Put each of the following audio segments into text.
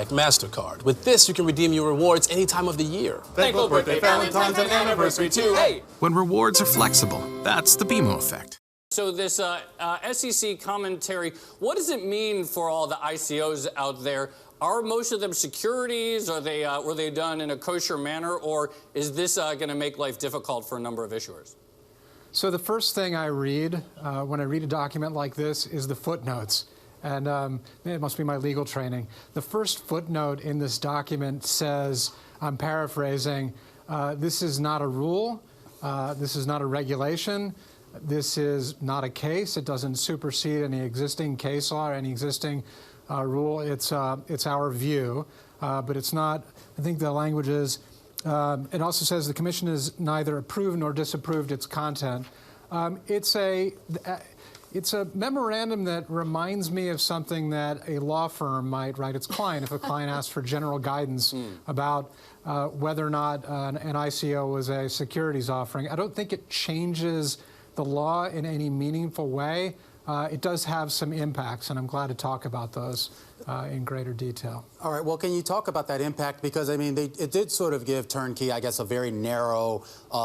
MasterCard. With this, you can redeem your rewards any time of the year. Thankful birthday, Valentine's, and anniversary too. Hey! When rewards are flexible, that's the BMO effect. So this SEC commentary, what does it mean for all the ICOs out there? Are most of them securities? Are they were they done in a kosher manner, or is this going to make life difficult for a number of issuers? So the first thing I read when I read a document like this is the footnotes. And it must be my legal training. The first footnote in this document says, I'm paraphrasing, this is not a rule, this is not a regulation, this is not a case. It doesn't supersede any existing case law or any existing rule. It's our view, but it's not, I think the language is, it also says the Commission has neither approved nor disapproved its content. It's a memorandum that reminds me of something that a law firm might write its client if a client asks for general guidance about whether or not an ICO was a securities offering. I don't think it changes the law in any meaningful way. It does have some impacts, and I'm glad to talk about those in greater detail. All right. Well, can you talk about that impact? Because, I mean, it did sort of give Turnkey, I guess, a very narrow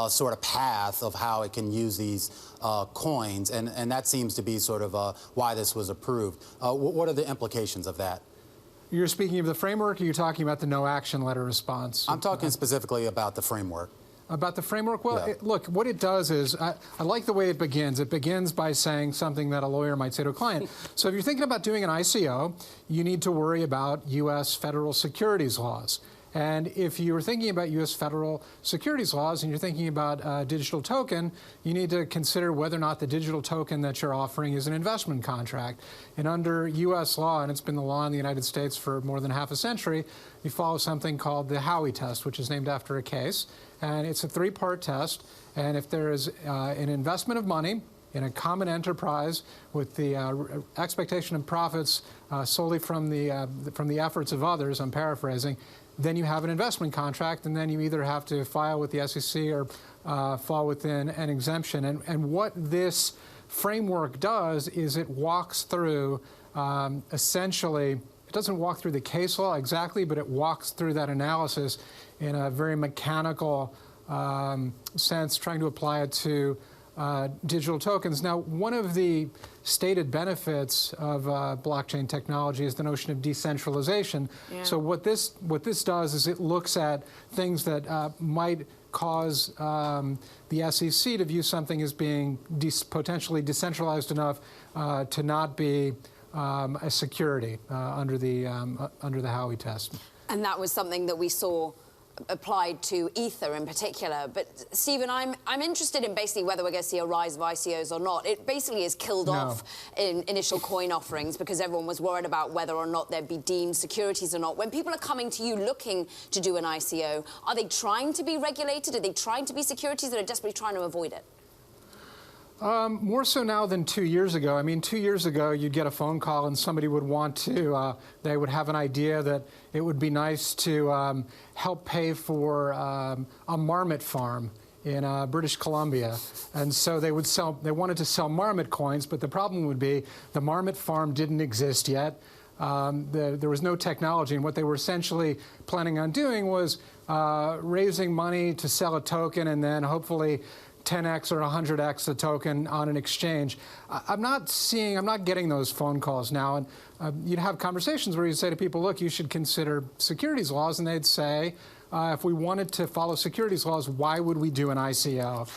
sort of path of how it can use these coins, and that seems to be sort of why this was approved. What are the implications of that? You're speaking of the framework, or you're talking about the no action letter response? I'm talking specifically about the framework. About the framework? Well, Yeah. Look, what it does is, I like the way it begins. It begins by saying something that a lawyer might say to a client. So if you're thinking about doing an ICO, you need to worry about U.S. federal securities laws. And if you're thinking about U.S. federal securities laws and you're thinking about a digital token, you need to consider whether or not the digital token that you're offering is an investment contract. And under U.S. law, and it's been the law in the United States for more than half a century, you follow something called the Howey test, which is named after a case. And it's a three-part test. And if there is an investment of money in a common enterprise with the expectation of profits solely from the efforts of others, I'm paraphrasing, then you have an investment contract, and then you either have to file with the SEC or fall within an exemption. And what this framework does is it walks through, essentially, it doesn't walk through the case law exactly, but it walks through that analysis in a very mechanical sense, trying to apply it to digital tokens. Now, one of the stated benefits of blockchain technology is the notion of decentralization. Yeah. So what this does is it looks at things that might cause the SEC to view something as being potentially decentralized enough to not be a security under the Howey test. And that was something that we saw applied to Ether in particular. But Stephen, I'm interested in basically whether we're going to see a rise of ICOs or not. It basically is killed off in initial coin offerings because everyone was worried about whether or not they'd be deemed securities or not. When people are coming to you looking to do an ICO, are they trying to be regulated? Are they trying to be securities, or are they desperately trying to avoid it? More so now than 2 years ago. I mean, 2 years ago, you'd get a phone call and somebody would want to, they would have an idea that it would be nice to help pay for a marmot farm in British Columbia. And so they wanted to sell marmot coins, but the problem would be the marmot farm didn't exist yet. There was no technology, and what they were essentially planning on doing was raising money to sell a token and then hopefully 10x or 100x the token on an exchange. I'm not getting those phone calls now. And you'd have conversations where you'd say to people, look, you should consider securities laws. And they'd say, if we wanted to follow securities laws, why would we do an ICO?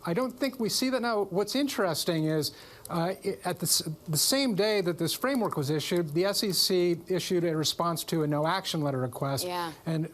I don't think we see that now. What's interesting is at the same day that this framework was issued, the SEC issued a response to a no-action letter request. Yeah. And